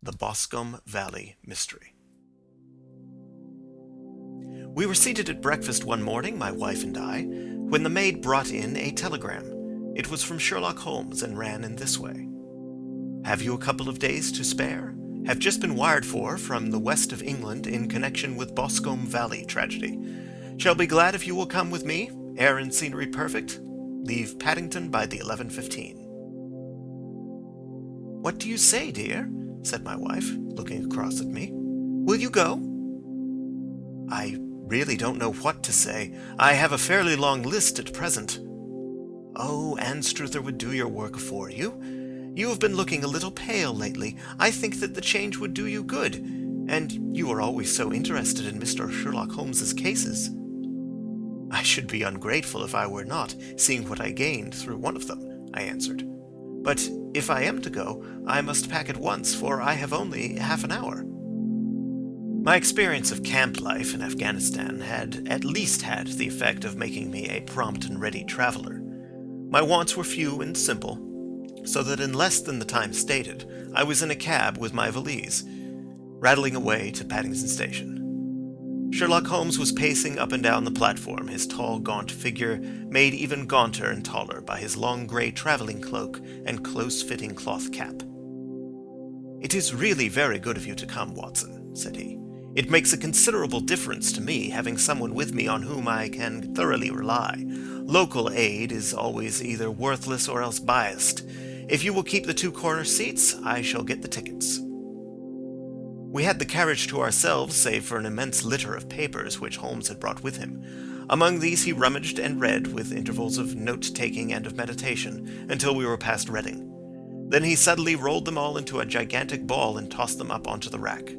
The Boscombe Valley Mystery. We were seated at breakfast one morning, my wife and I, when the maid brought in a telegram. It was from Sherlock Holmes and ran in this way. Have you a couple of days to spare? Have just been wired for from the west of England in connection with Boscombe Valley Tragedy. Shall be glad if you will come with me. Air and scenery perfect. Leave Paddington by the 11:15. What do you say, dear? Said my wife, looking across at me. Will you go? I really don't know what to say. I have a fairly long list at present. Oh, Anstruther would do your work for you. You have been looking a little pale lately. I think that the change would do you good. And you are always so interested in Mr. Sherlock Holmes's cases. I should be ungrateful if I were not, seeing what I gained through one of them, I answered. But if I am to go, I must pack at once, for I have only half an hour. My experience of camp life in Afghanistan had at least had the effect of making me a prompt and ready traveler. My wants were few and simple, so that in less than the time stated, I was in a cab with my valise, rattling away to Paddington Station. Sherlock Holmes was pacing up and down the platform, his tall, gaunt figure made even gaunter and taller by his long grey travelling cloak and close-fitting cloth cap. "It is really very good of you to come, Watson," said he. "It makes a considerable difference to me having someone with me on whom I can thoroughly rely. Local aid is always either worthless or else biased. If you will keep the two corner seats, I shall get the tickets." We had the carriage to ourselves, save for an immense litter of papers which Holmes had brought with him. Among these he rummaged and read, with intervals of note-taking and of meditation, until we were past Reading. Then he suddenly rolled them all into a gigantic ball and tossed them up onto the rack.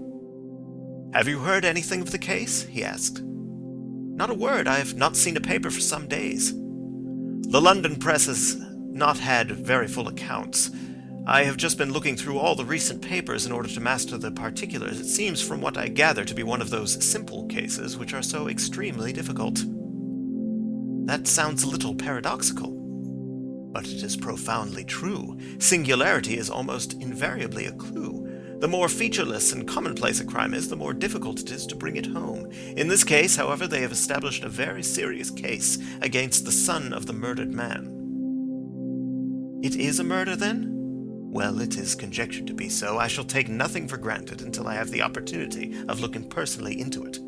"Have you heard anything of the case?" he asked. "Not a word. I have not seen a paper for some days. The London press has not had very full accounts. I have just been looking through all the recent papers in order to master the particulars. It seems from what I gather to be one of those simple cases which are so extremely difficult." "That sounds a little paradoxical." "But it is profoundly true. Singularity is almost invariably a clue. The more featureless and commonplace a crime is, the more difficult it is to bring it home. In this case, however, they have established a very serious case against the son of the murdered man." "It is a murder, then?" "Well, it is conjectured to be so. I shall take nothing for granted until I have the opportunity of looking personally into it.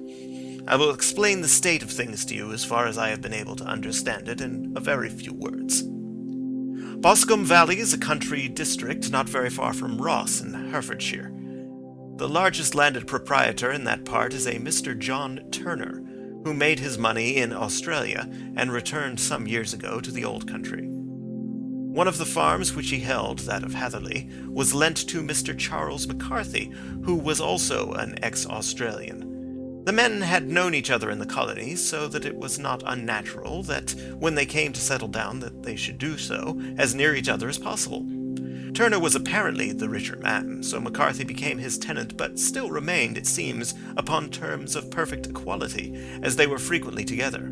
I will explain the state of things to you as far as I have been able to understand it in a very few words. Boscombe Valley is a country district not very far from Ross in Herefordshire. The largest landed proprietor in that part is a Mr. John Turner, who made his money in Australia and returned some years ago to the old country. One of the farms which he held, that of Hatherley, was lent to Mr. Charles McCarthy, who was also an ex-Australian. The men had known each other in the colonies, so that it was not unnatural that, when they came to settle down, that they should do so as near each other as possible. Turner was apparently the richer man, so McCarthy became his tenant, but still remained, it seems, upon terms of perfect equality, as they were frequently together.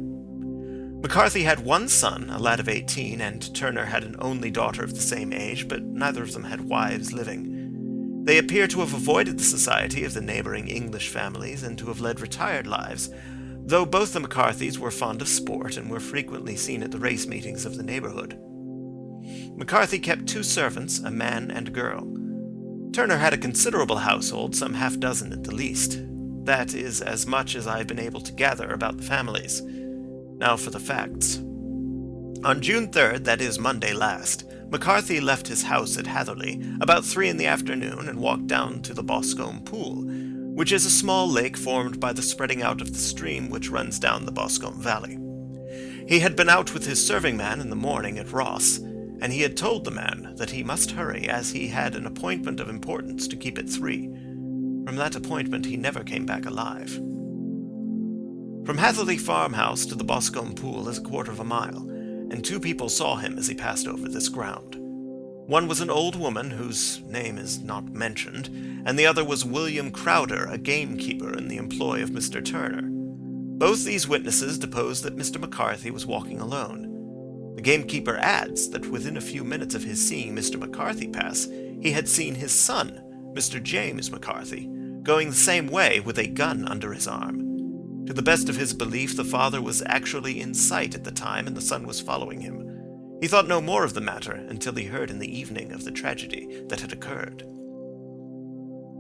McCarthy had one son, a lad of 18, and Turner had an only daughter of the same age, but neither of them had wives living. They appear to have avoided the society of the neighbouring English families and to have led retired lives, though both the McCarthys were fond of sport and were frequently seen at the race meetings of the neighbourhood. McCarthy kept two servants, a man and a girl. Turner had a considerable household, some half-dozen at the least. That is as much as I have been able to gather about the families. Now for the facts. On June 3rd, that is Monday last, McCarthy left his house at Hatherley about 3 in the afternoon and walked down to the Boscombe Pool, which is a small lake formed by the spreading out of the stream which runs down the Boscombe Valley. He had been out with his serving man in the morning at Ross, and he had told the man that he must hurry, as he had an appointment of importance to keep at 3. From that appointment he never came back alive. From Hatherley farmhouse to the Boscombe Pool is a quarter of a mile, and 2 people saw him as he passed over this ground. One was an old woman, whose name is not mentioned, and the other was William Crowder, a gamekeeper in the employ of Mr. Turner. Both these witnesses deposed that Mr. McCarthy was walking alone. The gamekeeper adds that within a few minutes of his seeing Mr. McCarthy pass, he had seen his son, Mr. James McCarthy, going the same way with a gun under his arm. To the best of his belief, the father was actually in sight at the time and the son was following him. He thought no more of the matter until he heard in the evening of the tragedy that had occurred.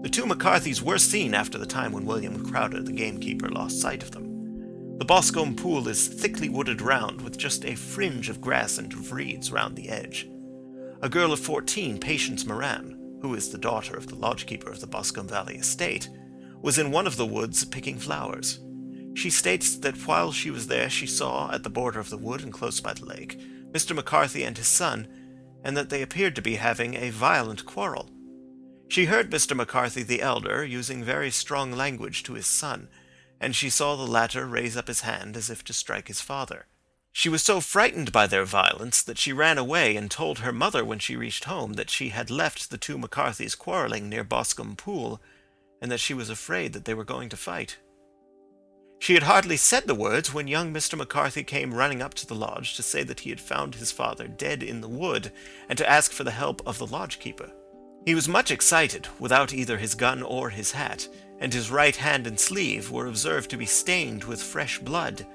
The two McCarthys were seen after the time when William Crowder, the gamekeeper, lost sight of them. The Boscombe Pool is thickly wooded round, with just a fringe of grass and of reeds round the edge. A girl of 14, Patience Moran, who is the daughter of the lodgekeeper of the Boscombe Valley estate, was in one of the woods picking flowers. She states that while she was there she saw, at the border of the wood and close by the lake, Mr. McCarthy and his son, and that they appeared to be having a violent quarrel. She heard Mr. McCarthy the elder using very strong language to his son, and she saw the latter raise up his hand as if to strike his father. She was so frightened by their violence that she ran away and told her mother when she reached home that she had left the two McCarthys quarrelling near Boscombe Pool, and that she was afraid that they were going to fight. She had hardly said the words when young Mr. McCarthy came running up to the lodge to say that he had found his father dead in the wood, and to ask for the help of the lodgekeeper. He was much excited, without either his gun or his hat, and his right hand and sleeve were observed to be stained with fresh blood.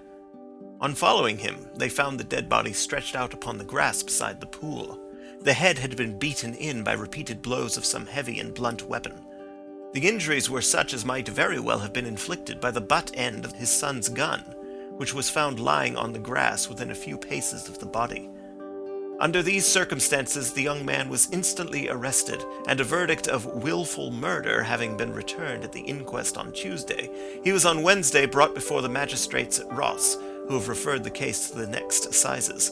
On following him, they found the dead body stretched out upon the grass beside the pool. The head had been beaten in by repeated blows of some heavy and blunt weapon. The injuries were such as might very well have been inflicted by the butt end of his son's gun, which was found lying on the grass within a few paces of the body. Under these circumstances, the young man was instantly arrested, and a verdict of willful murder having been returned at the inquest on Tuesday, he was on Wednesday brought before the magistrates at Ross, who have referred the case to the next assizes.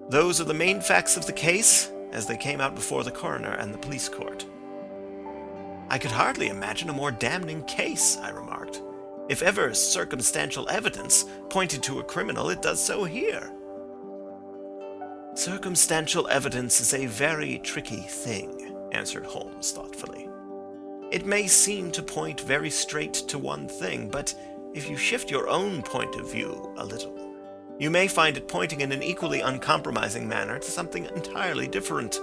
Those are the main facts of the case, as they came out before the coroner and the police court. I could hardly imagine a more damning case, I remarked. If ever circumstantial evidence pointed to a criminal, it does so here. Circumstantial evidence is a very tricky thing, answered Holmes thoughtfully. It may seem to point very straight to one thing, but if you shift your own point of view a little, you may find it pointing in an equally uncompromising manner to something entirely different.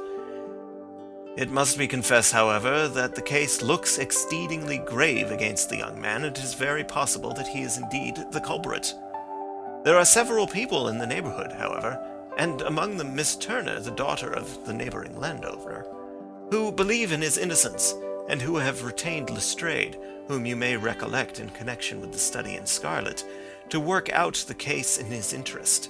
It must be confessed, however, that the case looks exceedingly grave against the young man, and it is very possible that he is indeed the culprit. There are several people in the neighborhood, however, and among them Miss Turner, the daughter of the neighboring landowner, who believe in his innocence, and who have retained Lestrade, whom you may recollect in connection with the study in scarlet, to work out the case in his interest.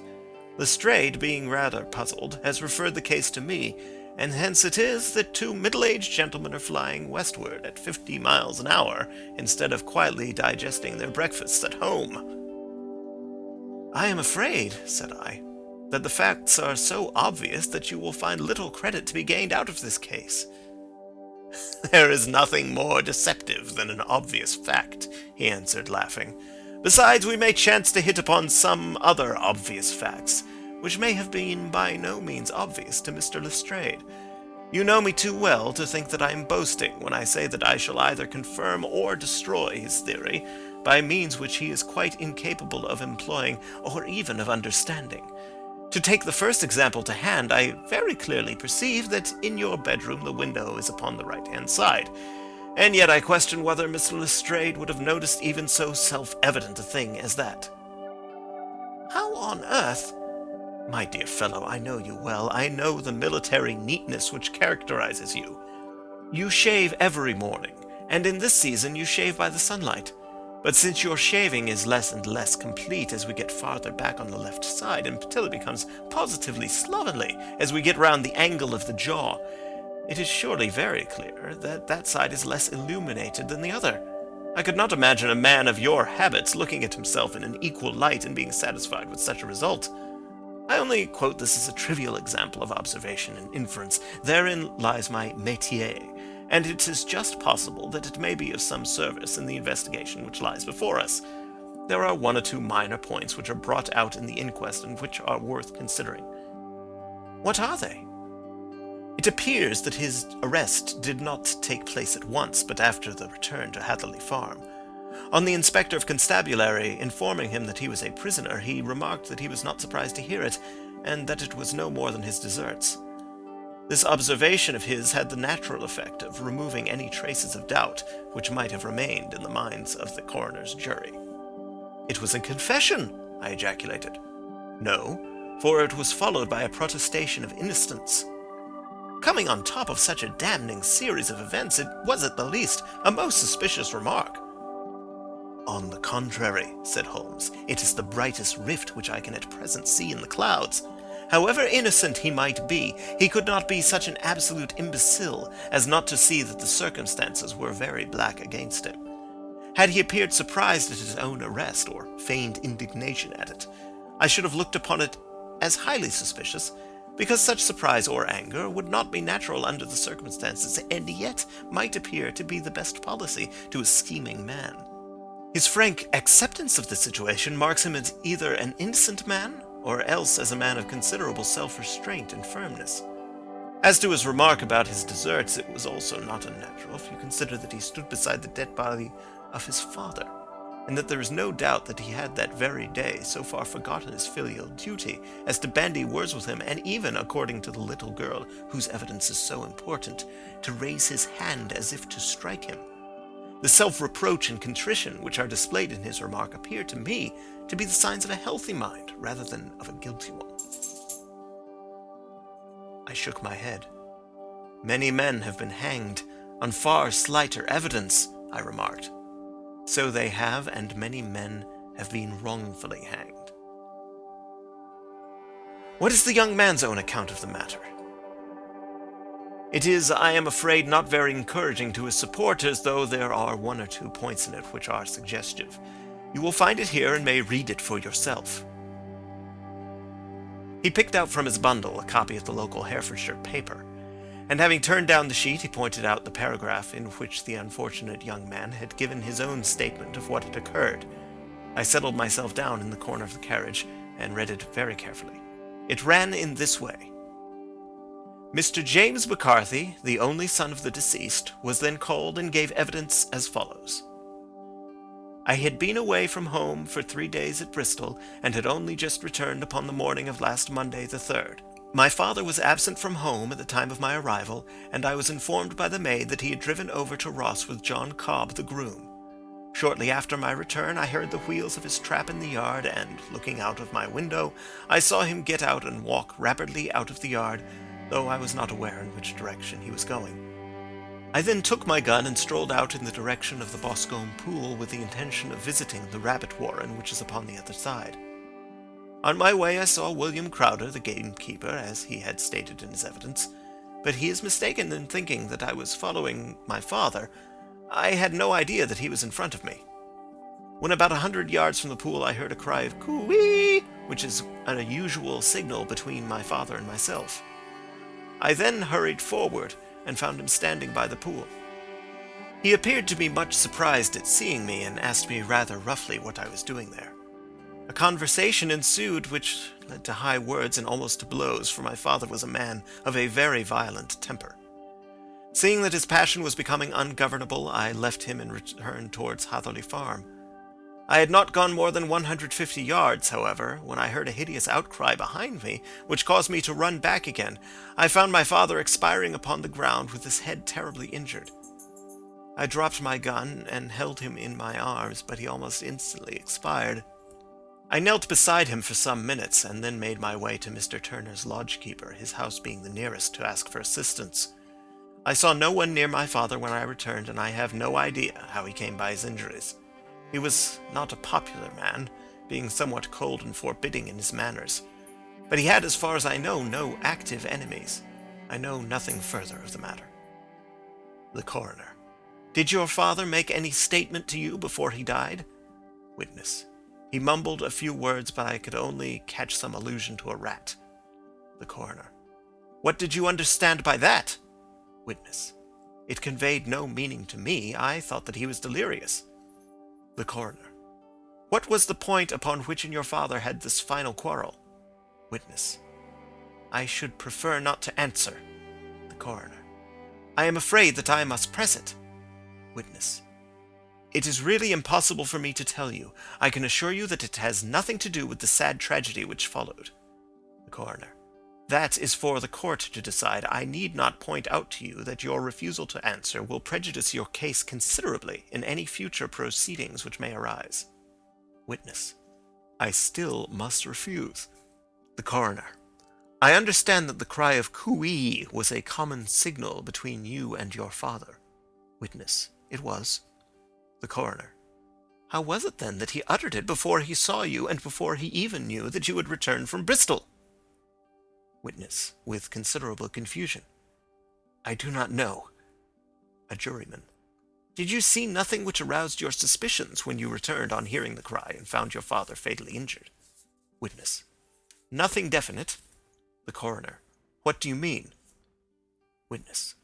Lestrade, being rather puzzled, has referred the case to me, and hence it is that two middle-aged gentlemen are flying westward at 50 miles an hour, instead of quietly digesting their breakfasts at home. I am afraid, said I, that the facts are so obvious that you will find little credit to be gained out of this case. There is nothing more deceptive than an obvious fact, he answered, laughing. Besides, we may chance to hit upon some other obvious facts, which may have been by no means obvious to Mr. Lestrade. You know me too well to think that I am boasting when I say that I shall either confirm or destroy his theory by means which he is quite incapable of employing or even of understanding. To take the first example to hand, I very clearly perceive that in your bedroom the window is upon the right-hand side, and yet I question whether Mr. Lestrade would have noticed even so self-evident a thing as that. How on earth? My dear fellow, I know you well. I know the military neatness which characterizes you. You shave every morning, and in this season you shave by the sunlight. But since your shaving is less and less complete as we get farther back on the left side, until it becomes positively slovenly as we get round the angle of the jaw, it is surely very clear that that side is less illuminated than the other. I could not imagine a man of your habits looking at himself in an equal light and being satisfied with such a result. I only quote this as a trivial example of observation and inference. Therein lies my métier, and it is just possible that it may be of some service in the investigation which lies before us. There are one or two minor points which are brought out in the inquest and which are worth considering. What are they? It appears that his arrest did not take place at once, but after the return to Hatherley Farm. On the inspector of constabulary informing him that he was a prisoner, he remarked that he was not surprised to hear it, and that it was no more than his deserts. This observation of his had the natural effect of removing any traces of doubt which might have remained in the minds of the coroner's jury. "It was a confession," I ejaculated. "No, for it was followed by a protestation of innocence. Coming on top of such a damning series of events, it was at the least a most suspicious remark." "On the contrary," said Holmes, "it is the brightest rift which I can at present see in the clouds. However innocent he might be, he could not be such an absolute imbecile as not to see that the circumstances were very black against him. Had he appeared surprised at his own arrest, or feigned indignation at it, I should have looked upon it as highly suspicious, because such surprise or anger would not be natural under the circumstances, and yet might appear to be the best policy to a scheming man. His frank acceptance of the situation marks him as either an innocent man, or else as a man of considerable self-restraint and firmness. As to his remark about his deserts, it was also not unnatural, if you consider that he stood beside the dead body of his father, and that there is no doubt that he had that very day so far forgotten his filial duty as to bandy words with him, and even, according to the little girl whose evidence is so important, to raise his hand as if to strike him. The self-reproach and contrition which are displayed in his remark appear to me to be the signs of a healthy mind rather than of a guilty one." I shook my head. "Many men have been hanged on far slighter evidence," I remarked. "So they have, and many men have been wrongfully hanged." "What is the young man's own account of the matter?" "It is, I am afraid, not very encouraging to his supporters, though there are one or two points in it which are suggestive. You will find it here and may read it for yourself." He picked out from his bundle a copy of the local Herefordshire paper, and having turned down the sheet, he pointed out the paragraph in which the unfortunate young man had given his own statement of what had occurred. I settled myself down in the corner of the carriage and read it very carefully. It ran in this way: "Mr. James McCarthy, the only son of the deceased, was then called and gave evidence as follows. I had been away from home for 3 days at Bristol, and had only just returned upon the morning of last Monday the 3rd. My father was absent from home at the time of my arrival, and I was informed by the maid that he had driven over to Ross with John Cobb, the groom. Shortly after my return, I heard the wheels of his trap in the yard, and, looking out of my window, I saw him get out and walk rapidly out of the yard, though I was not aware in which direction he was going. I then took my gun and strolled out in the direction of the Boscombe pool with the intention of visiting the rabbit warren which is upon the other side. On my way I saw William Crowder, the gamekeeper, as he had stated in his evidence, but he is mistaken in thinking that I was following my father. I had no idea that he was in front of me. When about 100 yards from the pool I heard a cry of coo-ee, which is an unusual signal between my father and myself. I then hurried forward and found him standing by the pool. He appeared to be much surprised at seeing me and asked me rather roughly what I was doing there. A conversation ensued which led to high words and almost to blows, for my father was a man of a very violent temper. Seeing that his passion was becoming ungovernable, I left him and returned towards Hatherley Farm. I had not gone more than 150 yards, however, when I heard a hideous outcry behind me, which caused me to run back again. I found my father expiring upon the ground with his head terribly injured. I dropped my gun and held him in my arms, but he almost instantly expired. I knelt beside him for some minutes, and then made my way to Mr. Turner's lodge-keeper, his house being the nearest, to ask for assistance. I saw no one near my father when I returned, and I have no idea how he came by his injuries. He was not a popular man, being somewhat cold and forbidding in his manners. But he had, as far as I know, no active enemies. I know nothing further of the matter." The coroner: "Did your father make any statement to you before he died?" Witness: "He mumbled a few words, but I could only catch some allusion to a rat." The coroner: "What did you understand by that?" Witness: "It conveyed no meaning to me. I thought that he was delirious." The coroner: "What was the point upon which your father had this final quarrel?" Witness: "I should prefer not to answer." The coroner: "I am afraid that I must press it." Witness: "It is really impossible for me to tell you. I can assure you that it has nothing to do with the sad tragedy which followed." The coroner: That is for the court to decide. I need not point out to you that your refusal to answer will prejudice your case considerably in any future proceedings which may arise. Witness: I still must refuse. The coroner: I understand that the cry of cooee was a common signal between you and your father. Witness: It was. The coroner: How was it then that he uttered it before he saw you and before he even knew that you had returned from Bristol? Witness, with considerable confusion: I do not know. A juryman: Did you see nothing which aroused your suspicions when you returned on hearing the cry and found your father fatally injured? Witness: Nothing definite. The coroner: What do you mean? Witness: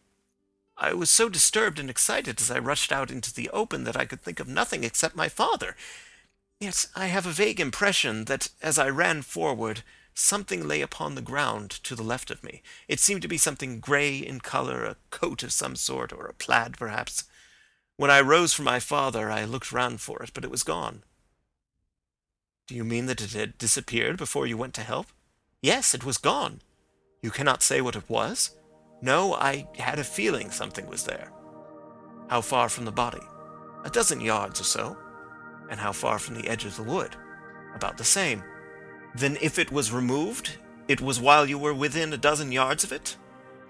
I was so disturbed and excited as I rushed out into the open that I could think of nothing except my father. Yet I have a vague impression that, as I ran forward, something lay upon the ground to the left of me. It seemed to be something grey in colour, a coat of some sort, or a plaid, perhaps. When I rose from my father, I looked round for it, but it was gone. Do you mean that it had disappeared before you went to help? Yes, it was gone. You cannot say what it was? No, I had a feeling something was there. How far from the body? 12 yards or so. And how far from the edge of the wood? About the same. Then if it was removed, it was while you were within 12 yards of it?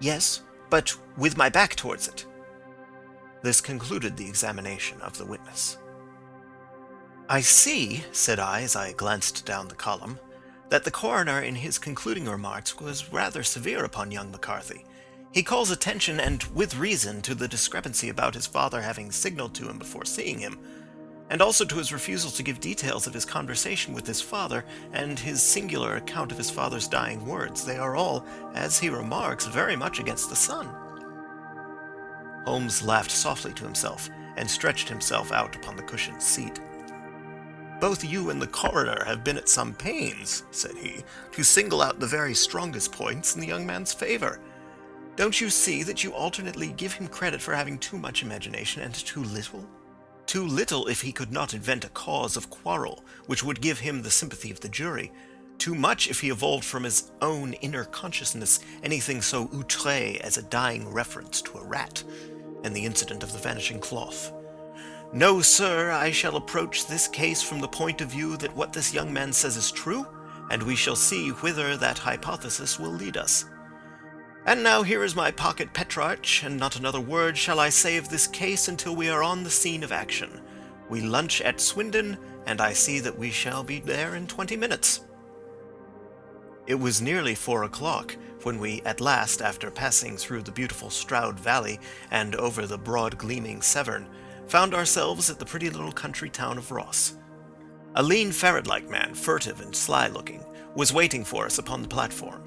Yes, but with my back towards it. This concluded the examination of the witness. I see, said I as I glanced down the column, that the coroner in his concluding remarks was rather severe upon young McCarthy. He calls attention, and with reason, to the discrepancy about his father having signaled to him before seeing him, and also to his refusal to give details of his conversation with his father, and his singular account of his father's dying words. They are all, as he remarks, very much against the son. Holmes laughed softly to himself, and stretched himself out upon the cushioned seat. Both you and the coroner have been at some pains, said he, to single out the very strongest points in the young man's favour. Don't you see that you alternately give him credit for having too much imagination and too little? Too little if he could not invent a cause of quarrel which would give him the sympathy of the jury. Too much if he evolved from his own inner consciousness anything so outré as a dying reference to a rat, and the incident of the vanishing cloth. No, sir, I shall approach this case from the point of view that what this young man says is true, and we shall see whither that hypothesis will lead us. And now here is my pocket Petrarch, and not another word shall I say of this case until we are on the scene of action. We lunch at Swindon, and I see that we shall be there in 20 minutes. It was nearly 4 o'clock when we at last, after passing through the beautiful Stroud Valley and over the broad gleaming Severn, found ourselves at the pretty little country town of Ross. A lean ferret-like man, furtive and sly-looking, was waiting for us upon the platform.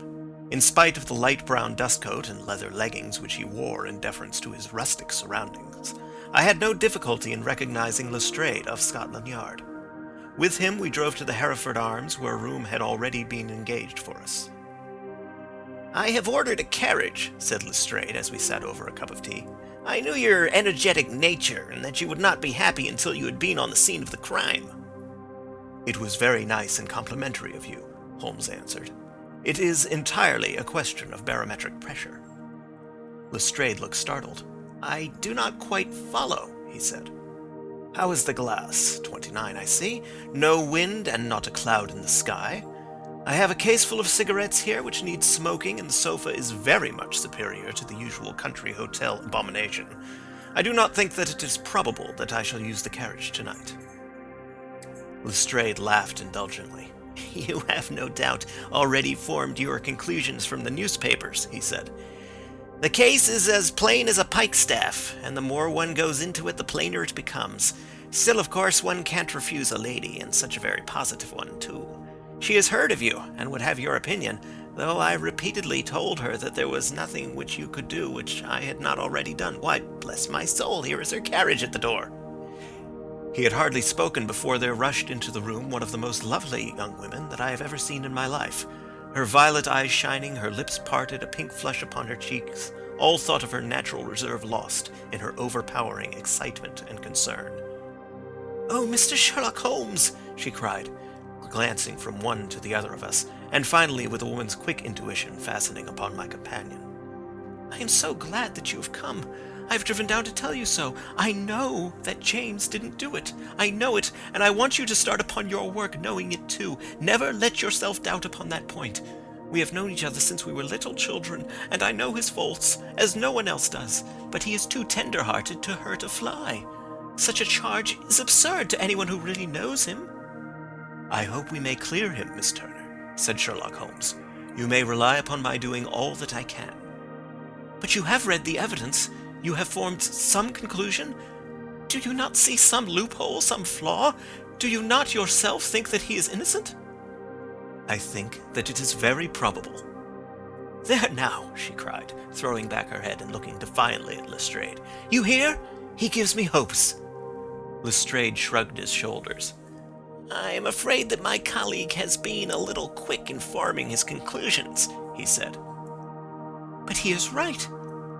In spite of the light brown dustcoat and leather leggings which he wore in deference to his rustic surroundings, I had no difficulty in recognizing Lestrade of Scotland Yard. With him we drove to the Hereford Arms, where a room had already been engaged for us. "I have ordered a carriage," said Lestrade as we sat over a cup of tea. "I knew your energetic nature, and that you would not be happy until you had been on the scene of the crime." "It was very nice and complimentary of you," Holmes answered. "It is entirely a question of barometric pressure." Lestrade looked startled. "I do not quite follow," he said. "How is the glass? 29, I see. No wind and not a cloud in the sky. I have a case full of cigarettes here which needs smoking, and the sofa is very much superior to the usual country hotel abomination. I do not think that it is probable that I shall use the carriage tonight." Lestrade laughed indulgently. "You have no doubt already formed your conclusions from the newspapers," he said. "The case is as plain as a pikestaff, and the more one goes into it, the plainer it becomes. Still, of course, one can't refuse a lady, and such a very positive one, too. She has heard of you, and would have your opinion, though I repeatedly told her that there was nothing which you could do which I had not already done. Why, bless my soul, here is her carriage at the door." He had hardly spoken before there rushed into the room one of the most lovely young women that I have ever seen in my life. Her violet eyes shining, her lips parted, a pink flush upon her cheeks, all thought of her natural reserve lost in her overpowering excitement and concern. "Oh, Mr. Sherlock Holmes!" she cried, glancing from one to the other of us, and finally with a woman's quick intuition fastening upon my companion. "I am so glad that you have come. I've driven down to tell you so. I know that James didn't do it. I know it, and I want you to start upon your work knowing it too. Never let yourself doubt upon that point. We have known each other since we were little children, and I know his faults, as no one else does, but he is too tender-hearted to hurt a fly. Such a charge is absurd to anyone who really knows him." "I hope we may clear him, Miss Turner," said Sherlock Holmes. "You may rely upon my doing all that I can." "But you have read the evidence. You have formed some conclusion. Do you not see some loophole, some flaw? Do you not yourself think that he is innocent?" "I think that it is very probable." "There now," she cried, throwing back her head and looking defiantly at Lestrade. "You hear? He gives me hopes." Lestrade shrugged his shoulders. "I am afraid that my colleague has been a little quick in forming his conclusions," he said. "But he is right.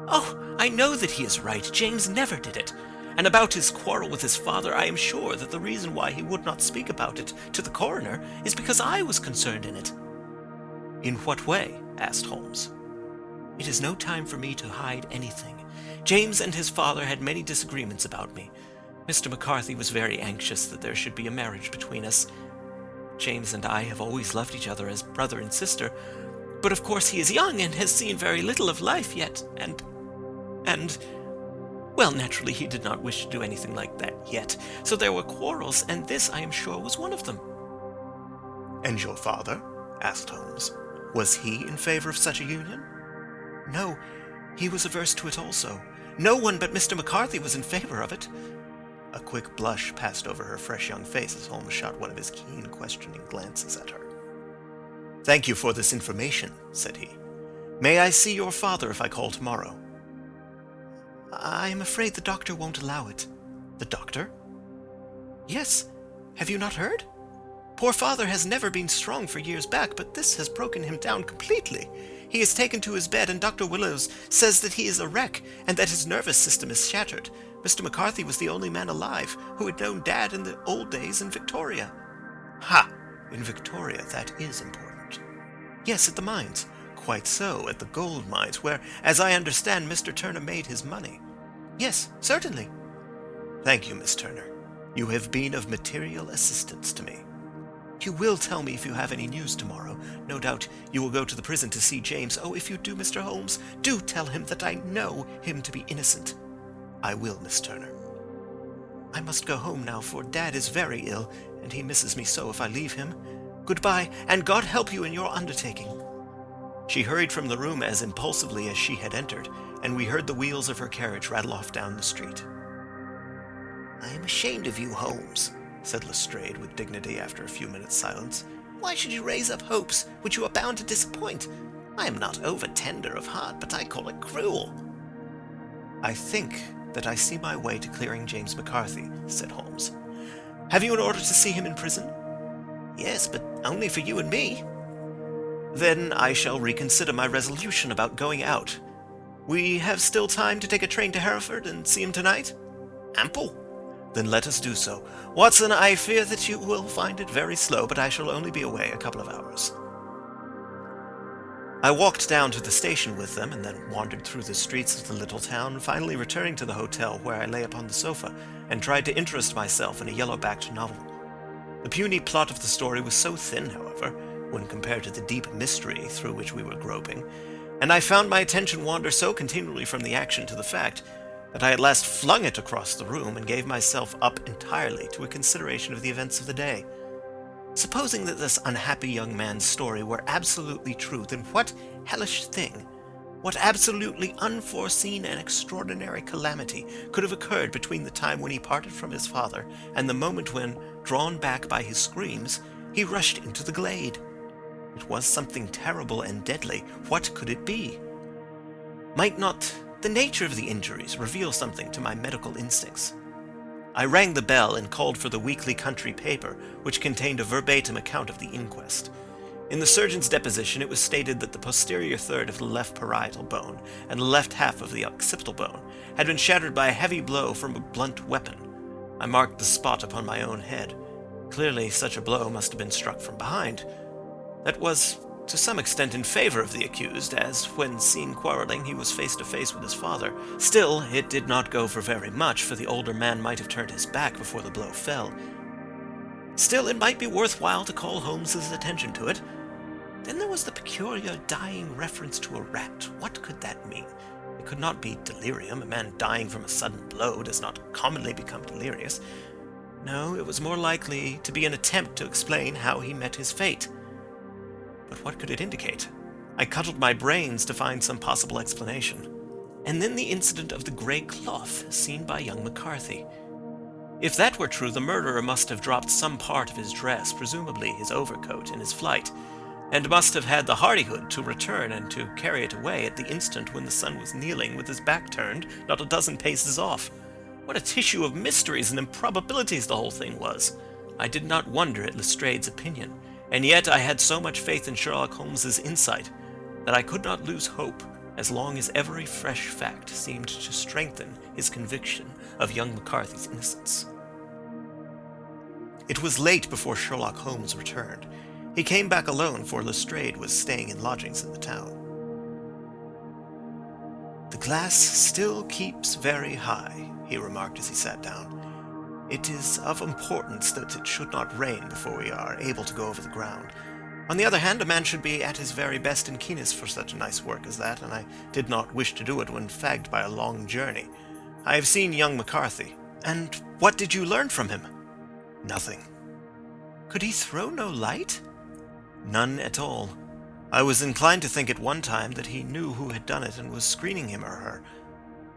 Oh, I know that he is right. James never did it. And about his quarrel with his father, I am sure that the reason why he would not speak about it to the coroner is because I was concerned in it." "In what way?" asked Holmes. "It is no time for me to hide anything. James and his father had many disagreements about me. Mr. McCarthy was very anxious that there should be a marriage between us. James and I have always loved each other as brother and sister, but of course he is young and has seen very little of life yet, well, naturally he did not wish to do anything like that yet, so there were quarrels, and this, I am sure, was one of them." "And your father?" asked Holmes. "Was he in favor of such a union?" "No, he was averse to it also. No one but Mr. McCarthy was in favor of it." A quick blush passed over her fresh young face as Holmes shot one of his keen, questioning glances at her. "Thank you for this information," said he. "May I see your father if I call tomorrow?" "I am afraid the doctor won't allow it." "The doctor?" "Yes. Have you not heard? Poor father has never been strong for years back, but this has broken him down completely. He is taken to his bed, and Dr. Willows says that he is a wreck, and that his nervous system is shattered. Mr. McCarthy was the only man alive who had known Dad in the old days in Victoria." "Ha! In Victoria, that is important." "Yes, at the mines." "Quite so, at the gold mines, where, as I understand, Mr. Turner made his money." "Yes, certainly." "Thank you, Miss Turner. You have been of material assistance to me. You will tell me if you have any news tomorrow. No doubt you will go to the prison to see James. Oh, if you do, Mr. Holmes, do tell him that I know him to be innocent." "I will, Miss Turner." "I must go home now, for Dad is very ill, and he misses me so if I leave him. Goodbye, and God help you in your undertaking." She hurried from the room as impulsively as she had entered, and we heard the wheels of her carriage rattle off down the street. "I am ashamed of you, Holmes," said Lestrade with dignity after a few minutes' silence. "Why should you raise up hopes which you are bound to disappoint? I am not over-tender of heart, but I call it cruel." "I think that I see my way to clearing James McCarthy," said Holmes. "Have you an order to see him in prison?" "Yes, but only for you and me." "Then I shall reconsider my resolution about going out. We have still time to take a train to Hereford and see him tonight?" "Ample." "Then let us do so. Watson, I fear that you will find it very slow, but I shall only be away a couple of hours." I walked down to the station with them, and then wandered through the streets of the little town, finally returning to the hotel, where I lay upon the sofa, and tried to interest myself in a yellow-backed novel. The puny plot of the story was so thin, however, when compared to the deep mystery through which we were groping, and I found my attention wander so continually from the action to the fact, that I at last flung it across the room and gave myself up entirely to a consideration of the events of the day. Supposing that this unhappy young man's story were absolutely true, then what hellish thing, what absolutely unforeseen and extraordinary calamity could have occurred between the time when he parted from his father and the moment when, drawn back by his screams, he rushed into the glade? It was something terrible and deadly. What could it be? Might not the nature of the injuries reveal something to my medical instincts? I rang the bell and called for the weekly country paper, which contained a verbatim account of the inquest. In the surgeon's deposition it was stated that the posterior third of the left parietal bone and the left half of the occipital bone had been shattered by a heavy blow from a blunt weapon. I marked the spot upon my own head. Clearly such a blow must have been struck from behind. That was to some extent in favor of the accused, as when seen quarreling he was face to face with his father. Still, it did not go for very much, for the older man might have turned his back before the blow fell. Still, it might be worthwhile to call Holmes's attention to it. Then there was the peculiar dying reference to a rat. What could that mean? It could not be delirium. A man dying from a sudden blow does not commonly become delirious. No, it was more likely to be an attempt to explain how he met his fate. But what could it indicate? I cuddled my brains to find some possible explanation. And then the incident of the grey cloth seen by young McCarthy. If that were true, the murderer must have dropped some part of his dress, presumably his overcoat, in his flight, and must have had the hardihood to return and to carry it away at the instant when the son was kneeling with his back turned, not a dozen paces off. What a tissue of mysteries and improbabilities the whole thing was! I did not wonder at Lestrade's opinion, and yet I had so much faith in Sherlock Holmes's insight that I could not lose hope as long as every fresh fact seemed to strengthen his conviction of young McCarthy's innocence. It was late before Sherlock Holmes returned. He came back alone, for Lestrade was staying in lodgings in the town. "The glass still keeps very high," he remarked as he sat down. "It is of importance that it should not rain before we are able to go over the ground. On the other hand, a man should be at his very best and keenest for such a nice work as that, and I did not wish to do it when fagged by a long journey. I have seen young McCarthy." "And what did you learn from him?" "Nothing." "Could he throw no light?" "None at all. I was inclined to think at one time that he knew who had done it and was screening him or her.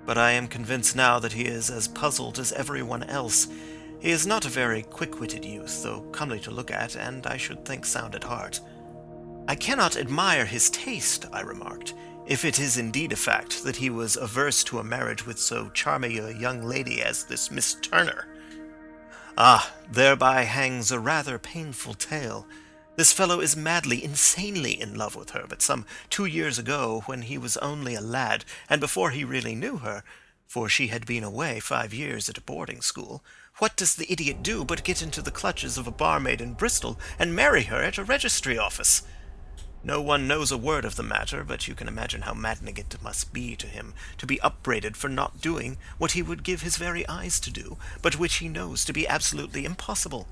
But I am convinced now that he is as puzzled as everyone else. He is not a very quick-witted youth, though comely to look at, and I should think sound at heart." "I cannot admire his taste," I remarked, "if it is indeed a fact that he was averse to a marriage with so charming a young lady as this Miss Turner. Ah, thereby hangs a rather painful tale. This fellow is madly, insanely in love with her, but some 2 years ago, when he was only a lad, and before he really knew her, for she had been away 5 years at a boarding school, what does the idiot do but get into the clutches of a barmaid in Bristol and marry her at a registry office? No one knows a word of the matter, but you can imagine how maddening it must be to him to be upbraided for not doing what he would give his very eyes to do, but which he knows to be absolutely impossible.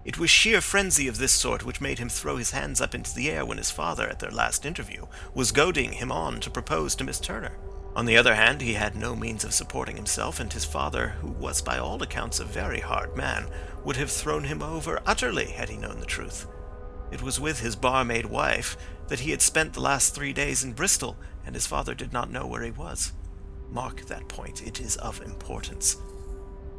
It was sheer frenzy of this sort which made him throw his hands up into the air when his father, at their last interview, was goading him on to propose to Miss Turner. On the other hand, he had no means of supporting himself, and his father, who was by all accounts a very hard man, would have thrown him over utterly had he known the truth. It was with his barmaid wife that he had spent the last 3 days in Bristol, and his father did not know where he was. Mark that point, it is of importance.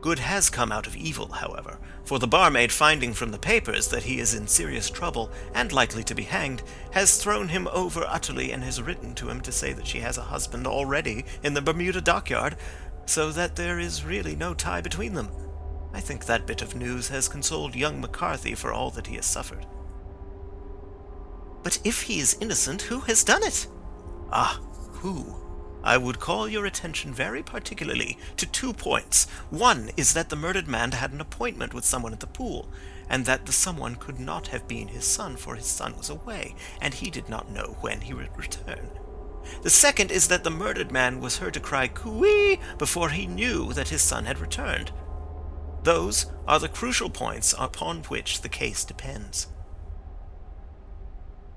Good has come out of evil, however, for the barmaid, finding from the papers that he is in serious trouble and likely to be hanged, has thrown him over utterly and has written to him to say that she has a husband already in the Bermuda dockyard, so that there is really no tie between them. I think that bit of news has consoled young McCarthy for all that he has suffered." "But if he is innocent, who has done it?" "Ah, who? I would call your attention very particularly to 2 points. One is that the murdered man had an appointment with someone at the pool, and that the someone could not have been his son, for his son was away, and he did not know when he would return. The second is that the murdered man was heard to cry cooee before he knew that his son had returned. Those are the crucial points upon which the case depends.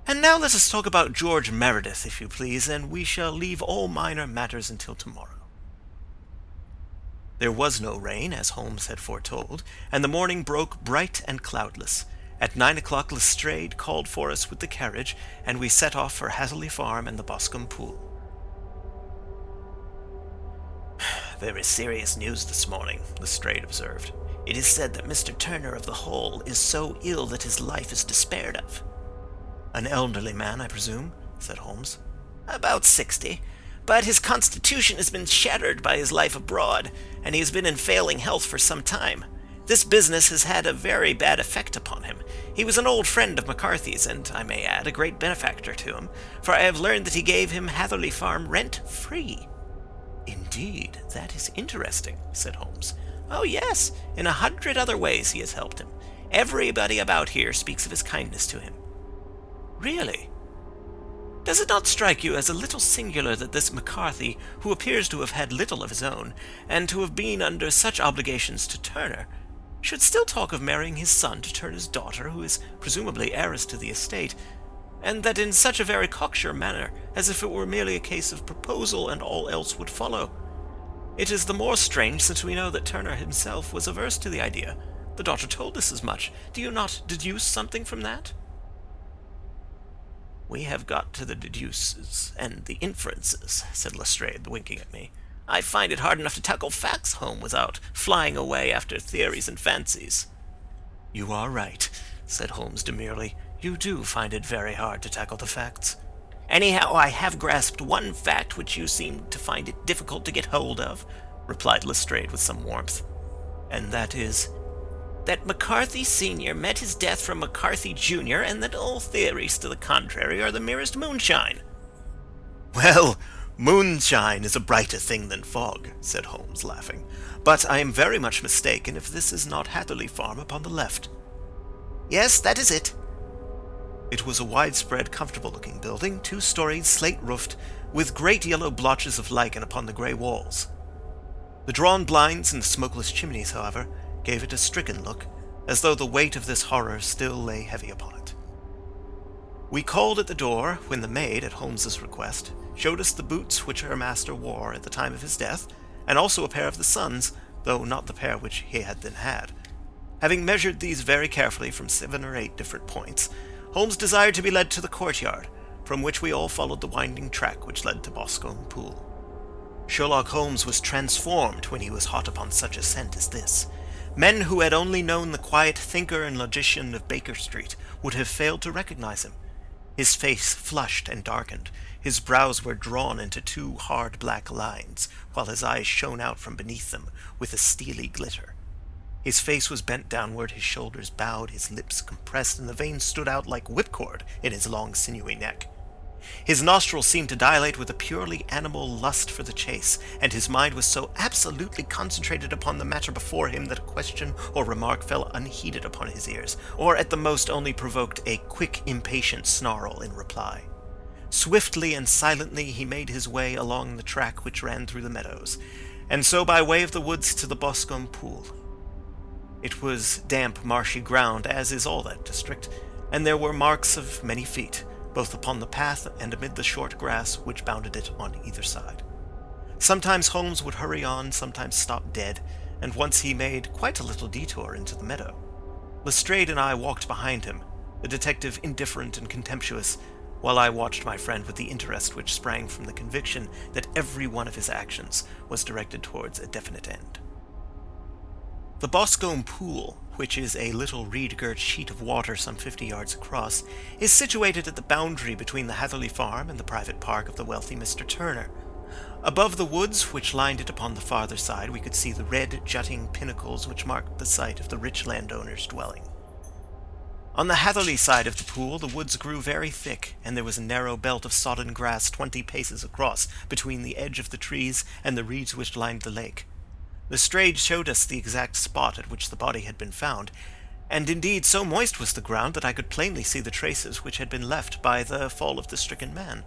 And now let us talk about George Meredith, if you please, and we shall leave all minor matters until tomorrow." There was no rain, as Holmes had foretold, and the morning broke bright and cloudless. At 9 o'clock Lestrade called for us with the carriage, and we set off for Hatherley Farm and the Boscombe Pool. "Very serious news this morning," Lestrade observed. "It is said that Mr. Turner of the Hall is so ill that his life is despaired of." "An elderly man, I presume?" said Holmes. "About 60. But his constitution has been shattered by his life abroad, and he has been in failing health for some time. This business has had a very bad effect upon him. He was an old friend of McCarthy's, and, I may add, a great benefactor to him, for I have learned that he gave him Hatherley Farm rent-free." "Indeed, that is interesting," said Holmes. "Oh, yes. In 100 other ways he has helped him. Everybody about here speaks of his kindness to him." Really? Does it not strike you as a little singular that this McCarthy, who appears to have had little of his own, and to have been under such obligations to Turner, should still talk of marrying his son to Turner's daughter, who is presumably heiress to the estate, and that in such a very cocksure manner, as if it were merely a case of proposal and all else would follow? It is the more strange since we know that Turner himself was averse to the idea. The daughter told us as much. Do you not deduce something from that? We have got to the deduces and the inferences, said Lestrade, winking at me. I find it hard enough to tackle facts home without flying away after theories and fancies. You are right, said Holmes demurely. You do find it very hard to tackle the facts. Anyhow, I have grasped one fact which you seem to find it difficult to get hold of, replied Lestrade with some warmth. And that is? That McCarthy Sr. met his death from McCarthy Jr., and that all theories to the contrary are the merest moonshine. Well, moonshine is a brighter thing than fog, said Holmes, laughing. But I am very much mistaken if this is not Hatherley Farm upon the left. Yes, that is it. It was a widespread, comfortable-looking building, 2-storied, slate-roofed, with great yellow blotches of lichen upon the grey walls. The drawn blinds and the smokeless chimneys, however, gave it a stricken look, as though the weight of this horror still lay heavy upon it. We called at the door, when the maid, at Holmes's request, showed us the boots which her master wore at the time of his death, and also a pair of the son's, though not the pair which he had then had. Having measured these very carefully from 7 or 8 different points, Holmes desired to be led to the courtyard, from which we all followed the winding track which led to Boscombe Pool. Sherlock Holmes was transformed when he was hot upon such a scent as this. Men who had only known the quiet thinker and logician of Baker Street would have failed to recognize him. His face flushed and darkened, his brows were drawn into 2 hard black lines, while his eyes shone out from beneath them with a steely glitter. His face was bent downward, his shoulders bowed, his lips compressed, and the veins stood out like whipcord in his long sinewy neck. His nostrils seemed to dilate with a purely animal lust for the chase, and his mind was so absolutely concentrated upon the matter before him that a question or remark fell unheeded upon his ears, or at the most only provoked a quick, impatient snarl in reply. Swiftly and silently he made his way along the track which ran through the meadows, and so by way of the woods to the Boscombe Pool. It was damp, marshy ground, as is all that district, and there were marks of many feet, both upon the path and amid the short grass which bounded it on either side. Sometimes Holmes would hurry on, sometimes stop dead, and once he made quite a little detour into the meadow. Lestrade and I walked behind him, the detective indifferent and contemptuous, while I watched my friend with the interest which sprang from the conviction that every one of his actions was directed towards a definite end. The Boscombe Pool, which is a little reed-girt sheet of water some 50 yards across, is situated at the boundary between the Hatherley Farm and the private park of the wealthy Mr. Turner. Above the woods which lined it upon the farther side we could see the red, jutting pinnacles which marked the site of the rich landowner's dwelling. On the Hatherley side of the pool the woods grew very thick, and there was a narrow belt of sodden grass 20 paces across between the edge of the trees and the reeds which lined the lake. Lestrade showed us the exact spot at which the body had been found, and indeed so moist was the ground that I could plainly see the traces which had been left by the fall of the stricken man.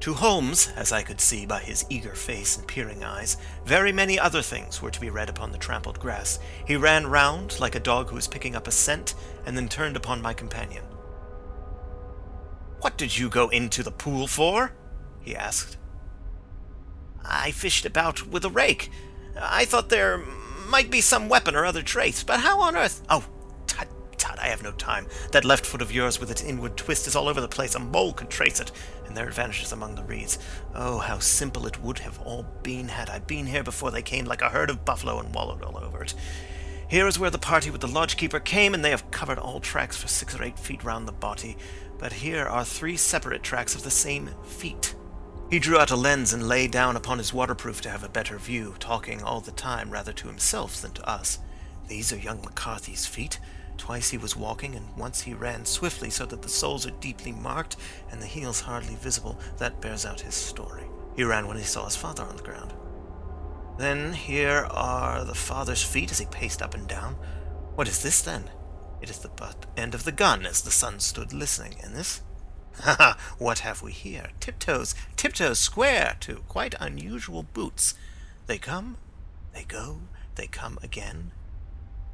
To Holmes, as I could see by his eager face and peering eyes, very many other things were to be read upon the trampled grass. He ran round, like a dog who is picking up a scent, and then turned upon my companion. "What did you go into the pool for?" he asked. "I fished about with a rake. I thought there might be some weapon or other trace, but how on earth—" "Oh, tut, tut, I have no time. That left foot of yours with its inward twist is all over the place. A mole could trace it, and there it vanishes among the reeds. Oh, how simple it would have all been had I been here before they came like a herd of buffalo and wallowed all over it. Here is where the party with the lodge-keeper came, and they have covered all tracks for 6 or 8 feet round the body, but here are 3 separate tracks of the same feet." He drew out a lens and lay down upon his waterproof to have a better view, talking all the time rather to himself than to us. "These are young McCarthy's feet. Twice he was walking, and once he ran swiftly so that the soles are deeply marked and the heels hardly visible. That bears out his story. He ran when he saw his father on the ground. Then here are the father's feet as he paced up and down. What is this, then? It is the butt end of the gun as the son stood listening, and this? Ha ha! What have we here? Tiptoes, tiptoes square, too. Quite unusual boots. They come, they go, they come again.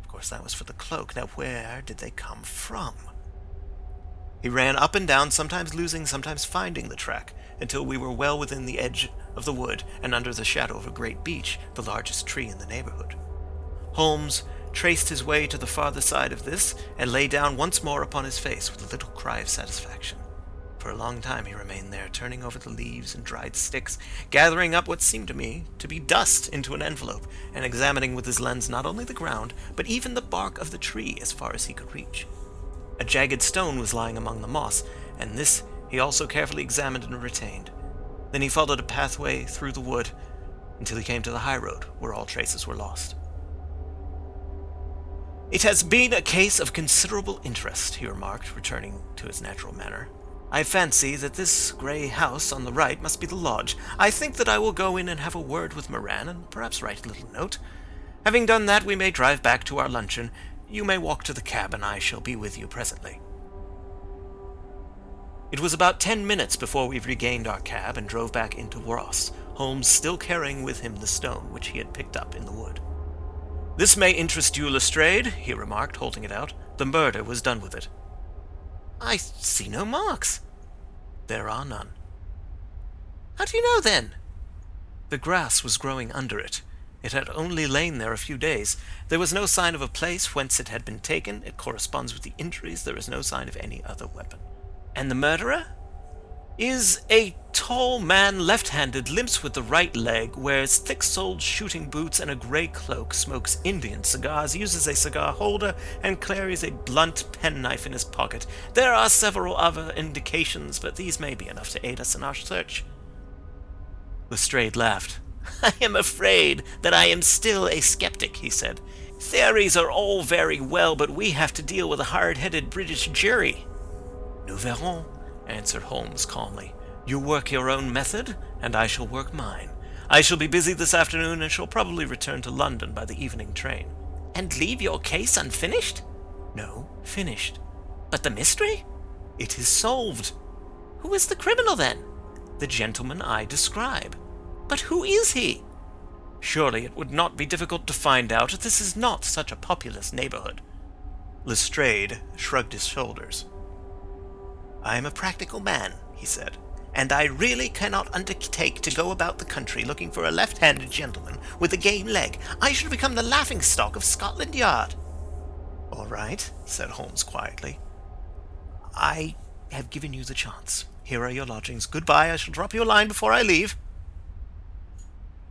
Of course, that was for the cloak. Now, where did they come from? He ran up and down, sometimes losing, sometimes finding the track, until we were well within the edge of the wood and under the shadow of a great beech, the largest tree in the neighborhood. Holmes traced his way to the farther side of this and lay down once more upon his face with a little cry of satisfaction. For a long time he remained there, turning over the leaves and dried sticks, gathering up what seemed to me to be dust into an envelope, and examining with his lens not only the ground, but even the bark of the tree as far as he could reach. A jagged stone was lying among the moss, and this he also carefully examined and retained. Then he followed a pathway through the wood until he came to the high road, where all traces were lost. "It has been a case of considerable interest," he remarked, returning to his natural manner. "I fancy that this grey house on the right must be the lodge. I think that I will go in and have a word with Moran, and perhaps write a little note. Having done that, we may drive back to our luncheon. You may walk to the cab, and I shall be with you presently." It was about 10 minutes before we regained our cab and drove back into Ross, Holmes still carrying with him the stone which he had picked up in the wood. "This may interest you, Lestrade," he remarked, holding it out. "The murder was done with it." "I see no marks." "There are none." "How do you know, then?" "The grass was growing under it. It had only lain there a few days. There was no sign of a place whence it had been taken. It corresponds with the injuries. There is no sign of any other weapon." "And the murderer?" "Is a tall man, left-handed, limps with the right leg, wears thick-soled shooting boots and a grey cloak, smokes Indian cigars, uses a cigar holder, and carries a blunt penknife in his pocket. There are several other indications, but these may be enough to aid us in our search." Lestrade laughed. "I am afraid that I am still a skeptic," he said. "Theories are all very well, but we have to deal with a hard-headed British jury." "Nous verrons," answered Holmes calmly. "You work your own method, and I shall work mine. I shall be busy this afternoon, and shall probably return to London by the evening train." "And leave your case unfinished?" "No, finished." "But the mystery?" "It is solved." "Who is the criminal, then?" "The gentleman I describe." "But who is he?" "Surely it would not be difficult to find out. This is not such a populous neighborhood." Lestrade shrugged his shoulders. "I am a practical man," he said, "and I really cannot undertake to go about the country looking for a left-handed gentleman with a game leg. I should become the laughing-stock of Scotland Yard." "All right," said Holmes quietly. "I have given you the chance. Here are your lodgings. Goodbye. I shall drop you a line before I leave."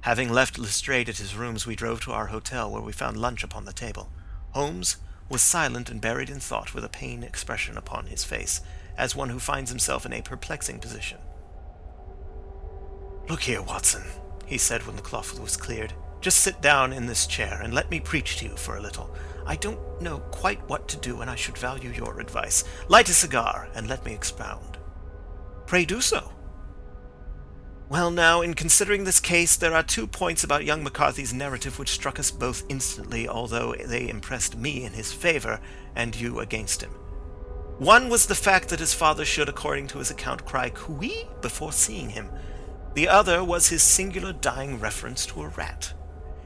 Having left Lestrade at his rooms, we drove to our hotel, where we found lunch upon the table. Holmes was silent and buried in thought, with a pained expression upon his face, as one who finds himself in a perplexing position. "Look here, Watson," he said when the cloth was cleared. "Just sit down in this chair and let me preach to you for a little. I don't know quite what to do, and I should value your advice. Light a cigar and let me expound." "Pray do so." "Well, now, in considering this case, there are 2 points about young McCarthy's narrative which struck us both instantly, although they impressed me in his favor and you against him. One was the fact that his father should, according to his account, cry "Cooey" before seeing him. The other was his singular dying reference to a rat.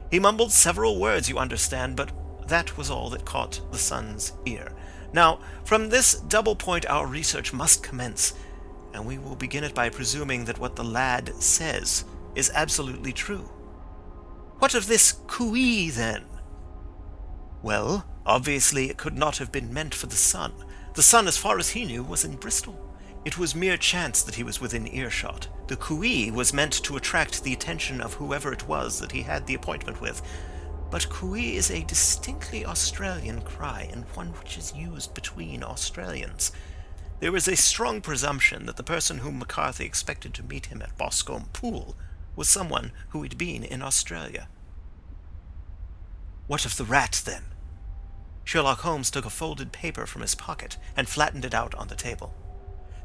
He mumbled several words, you understand, but that was all that caught the son's ear. Now, from this double point our research must commence, and we will begin it by presuming that what the lad says is absolutely true. What of this cooey, then? Well, obviously it could not have been meant for the son. The son, as far as he knew, was in Bristol. It was mere chance that he was within earshot. The cooey was meant to attract the attention of whoever it was that he had the appointment with. But cooey is a distinctly Australian cry, and one which is used between Australians. There is a strong presumption that the person whom McCarthy expected to meet him at Boscombe Pool was someone who had been in Australia. What of the rat, then? Sherlock Holmes took a folded paper from his pocket and flattened it out on the table.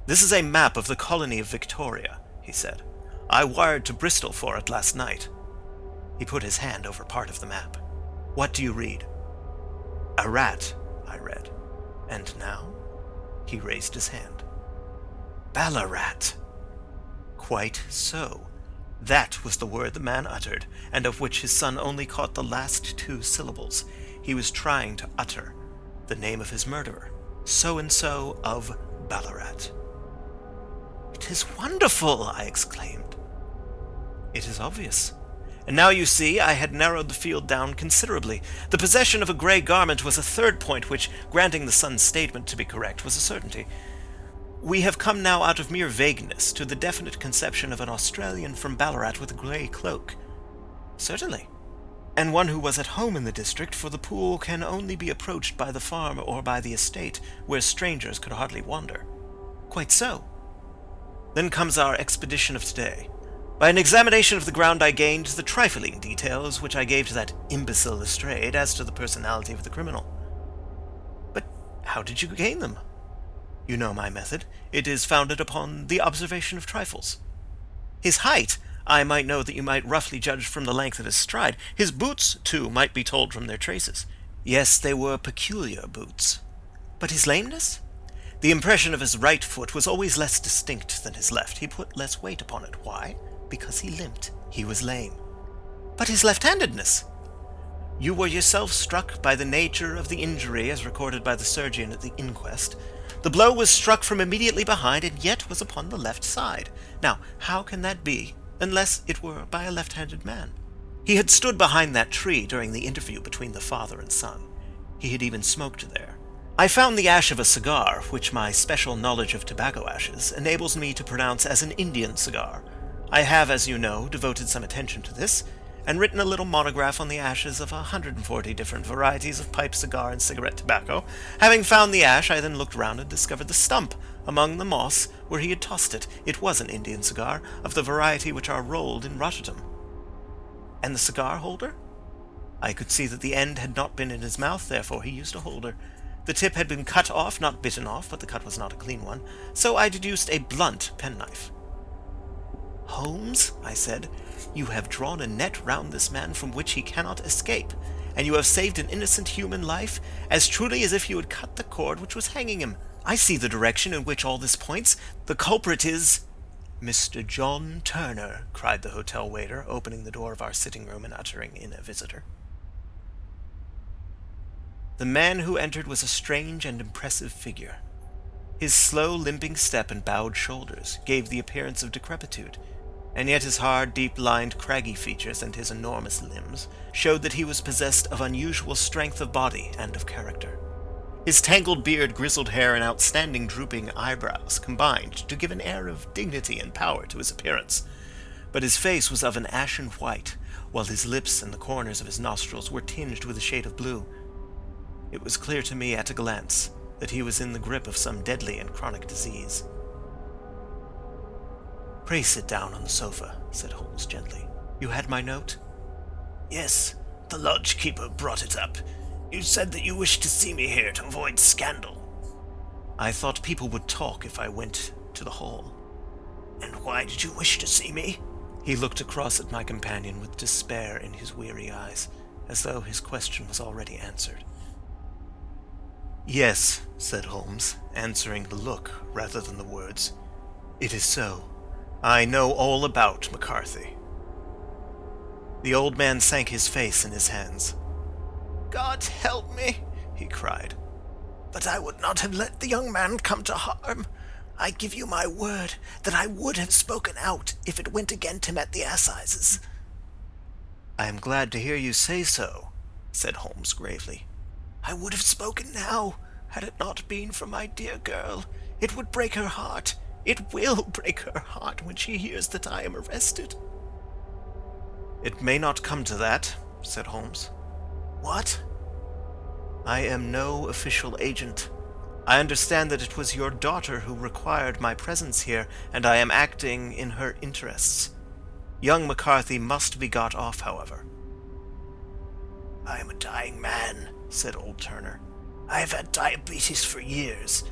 "This is a map of the colony of Victoria," he said. "I wired to Bristol for it last night." He put his hand over part of the map. "What do you read?" "A rat," I read. "And now?" He raised his hand. Ballarat. Quite so. That was the word the man uttered, and of which his son only caught the last two syllables. He was trying to utter the name of his murderer. So-and-so of Ballarat. "It is wonderful!" I exclaimed. "It is obvious. And now you see I had narrowed the field down considerably. The possession of a grey garment was a third point which, granting the son's statement to be correct, was a certainty. We have come now out of mere vagueness to the definite conception of an Australian from Ballarat with a grey cloak. Certainly. And one who was at home in the district, for the pool can only be approached by the farm or by the estate, where strangers could hardly wander. Quite so. Then comes our expedition of today. By an examination of the ground I gained the trifling details which I gave to that imbecile Lestrade as to the personality of the criminal. But how did you gain them? You know my method. It is founded upon the observation of trifles. His height, I might know that you might roughly judge from the length of his stride. His boots, too, might be told from their traces. Yes, they were peculiar boots. But his lameness? The impression of his right foot was always less distinct than his left. He put less weight upon it. Why? Because he limped. He was lame. But his left-handedness? You were yourself struck by the nature of the injury as recorded by the surgeon at the inquest. The blow was struck from immediately behind, and yet was upon the left side. Now, how can that be, unless it were by a left-handed man? He had stood behind that tree during the interview between the father and son. He had even smoked there. I found the ash of a cigar, which my special knowledge of tobacco ashes enables me to pronounce as an Indian cigar. I have, as you know, devoted some attention to this, and written a little monograph on the ashes of 140 different varieties of pipe, cigar, and cigarette tobacco. Having found the ash, I then looked round and discovered the stump among the moss where he had tossed it. It was an Indian cigar, of the variety which are rolled in Rotterdam. And the cigar holder? I could see that the end had not been in his mouth, therefore he used a holder. The tip had been cut off, not bitten off, but the cut was not a clean one, so I deduced a blunt penknife. "Holmes," I said, "you have drawn a net round this man from which he cannot escape, and you have saved an innocent human life as truly as if you had cut the cord which was hanging him. I see the direction in which all this points. The culprit is—" "Mr. John Turner," cried the hotel waiter, opening the door of our sitting-room and uttering in a visitor. The man who entered was a strange and impressive figure. His slow, limping step and bowed shoulders gave the appearance of decrepitude, and yet his hard, deep-lined, craggy features and his enormous limbs showed that he was possessed of unusual strength of body and of character. His tangled beard, grizzled hair, and outstanding drooping eyebrows combined to give an air of dignity and power to his appearance, but his face was of an ashen white, while his lips and the corners of his nostrils were tinged with a shade of blue. It was clear to me at a glance that he was in the grip of some deadly and chronic disease. "Pray sit down on the sofa," said Holmes gently. "You had my note?" "Yes, the lodge-keeper brought it up. You said that you wished to see me here to avoid scandal." "I thought people would talk if I went to the hall." "And why did you wish to see me?" He looked across at my companion with despair in his weary eyes, as though his question was already answered. "Yes," said Holmes, answering the look rather than the words. "It is so. I know all about McCarthy." The old man sank his face in his hands. "God help me," he cried. "But I would not have let the young man come to harm. I give you my word that I would have spoken out if it went against him at the assizes." "I am glad to hear you say so," said Holmes gravely. "I would have spoken now, had it not been for my dear girl. It would break her heart. It will break her heart when she hears that I am arrested." "It may not come to that," said Holmes. "What?" "I am no official agent. I understand that it was your daughter who required my presence here, and I am acting in her interests. Young McCarthy must be got off, however." "I am a dying man," said old Turner. "I have had diabetes for years.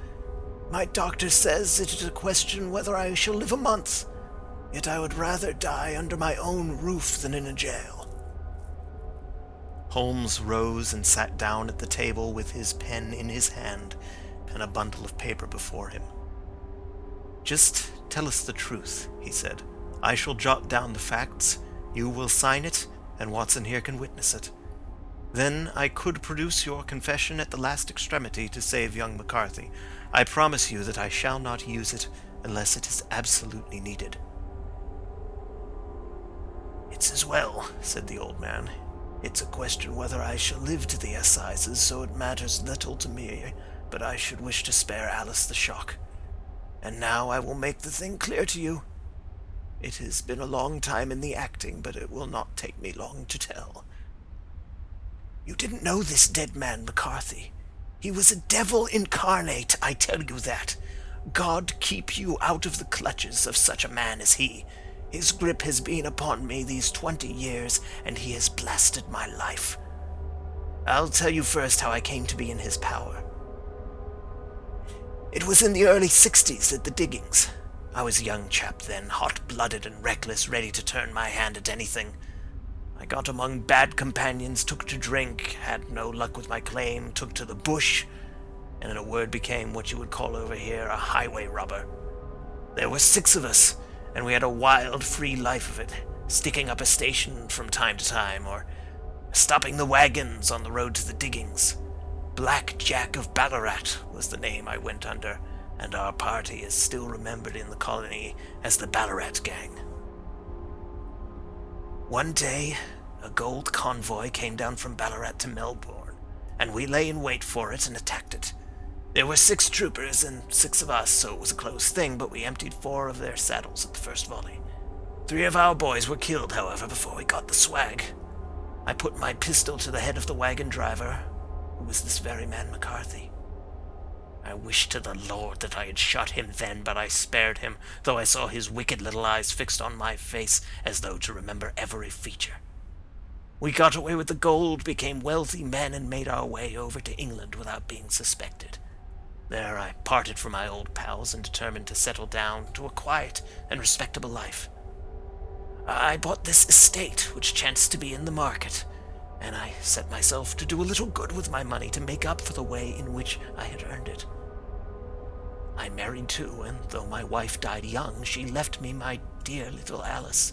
My doctor says it is a question whether I shall live a month, yet I would rather die under my own roof than in a jail." Holmes rose and sat down at the table with his pen in his hand and a bundle of paper before him. "Just tell us the truth," he said. "I shall jot down the facts, you will sign it, and Watson here can witness it. Then I could produce your confession at the last extremity to save young McCarthy. I promise you that I shall not use it unless it is absolutely needed." "It's as well," said the old man. "It's a question whether I shall live to the assizes, so it matters little to me, but I should wish to spare Alice the shock. And now I will make the thing clear to you. It has been a long time in the acting, but it will not take me long to tell. You didn't know this dead man, McCarthy. He was a devil incarnate, I tell you that. God keep you out of the clutches of such a man as he. His grip has been upon me these 20 years, and he has blasted my life. I'll tell you first how I came to be in his power. It was in the early 60s at the diggings. I was a young chap then, hot-blooded and reckless, ready to turn my hand at anything. I got among bad companions, took to drink, had no luck with my claim, took to the bush, and in a word became what you would call over here a highway robber. There were 6 of us, and we had a wild, free life of it, sticking up a station from time to time, or stopping the wagons on the road to the diggings. Black Jack of Ballarat was the name I went under, and our party is still remembered in the colony as the Ballarat Gang. One day, a gold convoy came down from Ballarat to Melbourne, and we lay in wait for it and attacked it. There were 6 troopers and 6 of us, so it was a close thing, but we emptied 4 of their saddles at the first volley. 3 of our boys were killed, however, before we got the swag. I put my pistol to the head of the wagon driver, who was this very man McCarthy. I wished to the Lord that I had shot him then, but I spared him, though I saw his wicked little eyes fixed on my face as though to remember every feature. We got away with the gold, became wealthy men, and made our way over to England without being suspected. There I parted from my old pals and determined to settle down to a quiet and respectable life. I bought this estate, which chanced to be in the market, and I set myself to do a little good with my money to make up for the way in which I had earned it. I married too, and though my wife died young, she left me my dear little Alice.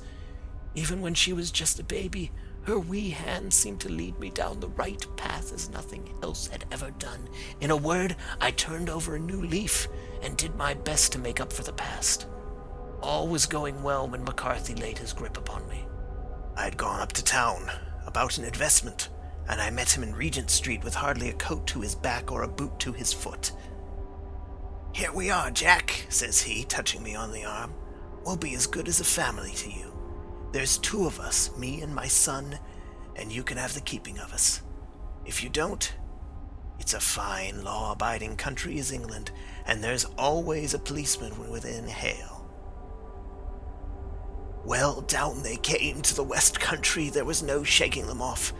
Even when she was just a baby, her wee hand seemed to lead me down the right path as nothing else had ever done. In a word, I turned over a new leaf and did my best to make up for the past. All was going well when McCarthy laid his grip upon me. I had gone up to town about an investment, and I met him in Regent Street with hardly a coat to his back or a boot to his foot. "Here we are, Jack," says he, touching me on the arm. "We'll be as good as a family to you. There's 2 of us, me and my son, and you can have the keeping of us. If you don't, it's a fine, law-abiding country is England, and there's always a policeman within hail." Well, down they came to the West Country. There was no shaking them off,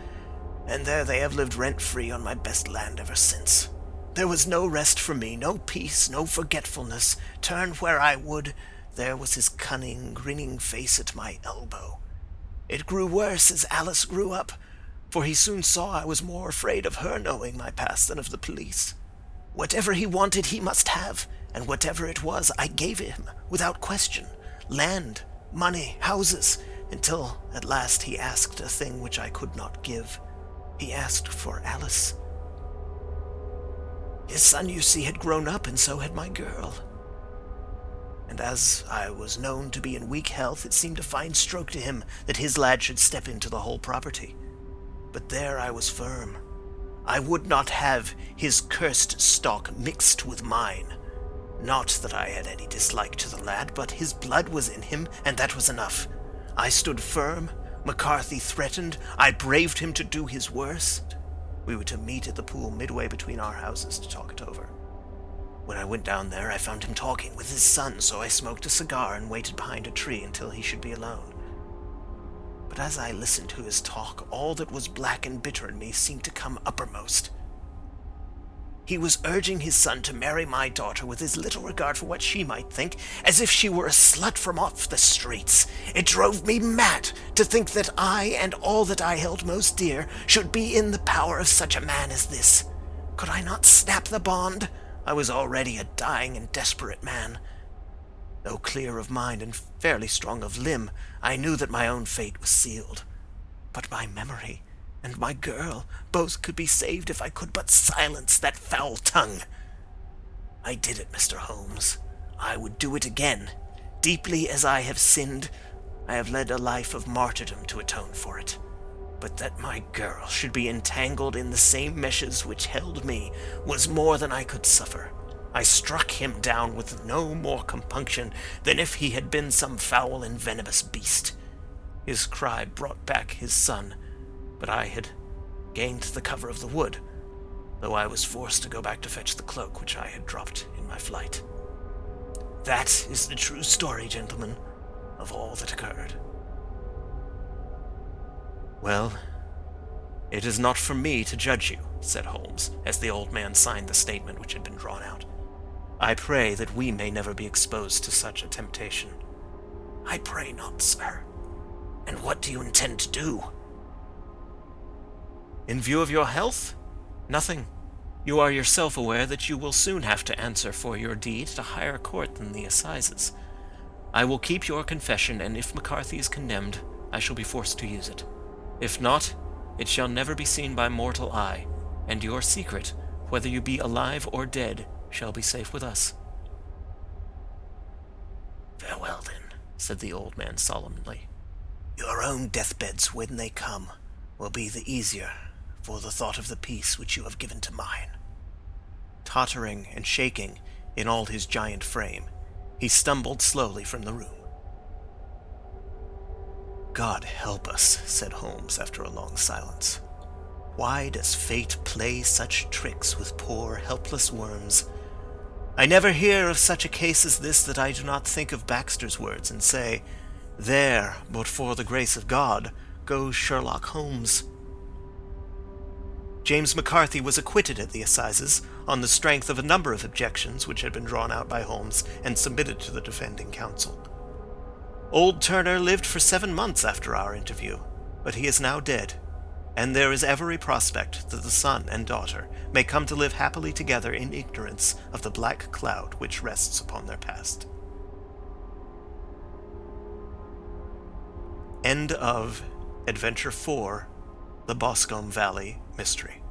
and there they have lived rent-free on my best land ever since. There was no rest for me, no peace, no forgetfulness. Turn where I would, there was his cunning, grinning face at my elbow. It grew worse as Alice grew up, for he soon saw I was more afraid of her knowing my past than of the police. Whatever he wanted he must have, and whatever it was I gave him, without question. Land, money, houses, until at last he asked a thing which I could not give. He asked for Alice. His son, you see, had grown up, and so had my girl. And as I was known to be in weak health, it seemed a fine stroke to him that his lad should step into the whole property. But there I was firm. I would not have his cursed stock mixed with mine. Not that I had any dislike to the lad, but his blood was in him, and that was enough. I stood firm. McCarthy threatened. I braved him to do his worst. We were to meet at the pool midway between our houses to talk it over. When I went down there, I found him talking with his son, so I smoked a cigar and waited behind a tree until he should be alone. But as I listened to his talk, all that was black and bitter in me seemed to come uppermost. He was urging his son to marry my daughter with as little regard for what she might think, as if she were a slut from off the streets. It drove me mad to think that I and all that I held most dear should be in the power of such a man as this. Could I not snap the bond? I was already a dying and desperate man. Though clear of mind and fairly strong of limb, I knew that my own fate was sealed. But my memory and my girl both could be saved if I could but silence that foul tongue. I did it, Mr. Holmes. I would do it again. Deeply as I have sinned, I have led a life of martyrdom to atone for it. But that my girl should be entangled in the same meshes which held me was more than I could suffer. I struck him down with no more compunction than if he had been some foul and venomous beast. His cry brought back his son, but I had gained the cover of the wood, though I was forced to go back to fetch the cloak which I had dropped in my flight. That is the true story, gentlemen, of all that occurred. Well, it is not for me to judge you, said Holmes, as the old man signed the statement which had been drawn out. I pray that we may never be exposed to such a temptation. I pray not, sir. And what do you intend to do? In view of your health? Nothing. You are yourself aware that you will soon have to answer for your deed at a higher court than the assizes. I will keep your confession, and if McCarthy is condemned, I shall be forced to use it. If not, it shall never be seen by mortal eye, and your secret, whether you be alive or dead, shall be safe with us. Farewell, then, said the old man solemnly. Your own deathbeds, when they come, will be the easier for the thought of the peace which you have given to mine. Tottering and shaking in all his giant frame, he stumbled slowly from the room. God help us, said Holmes after a long silence. Why does fate play such tricks with poor, helpless worms? I never hear of such a case as this that I do not think of Baxter's words and say, there, but for the grace of God, goes Sherlock Holmes. James McCarthy was acquitted at the assizes on the strength of a number of objections which had been drawn out by Holmes and submitted to the defending counsel. Old Turner lived for 7 months after our interview, but he is now dead, and there is every prospect that the son and daughter may come to live happily together in ignorance of the black cloud which rests upon their past. End of Adventure 4, The Boscombe Valley Mystery.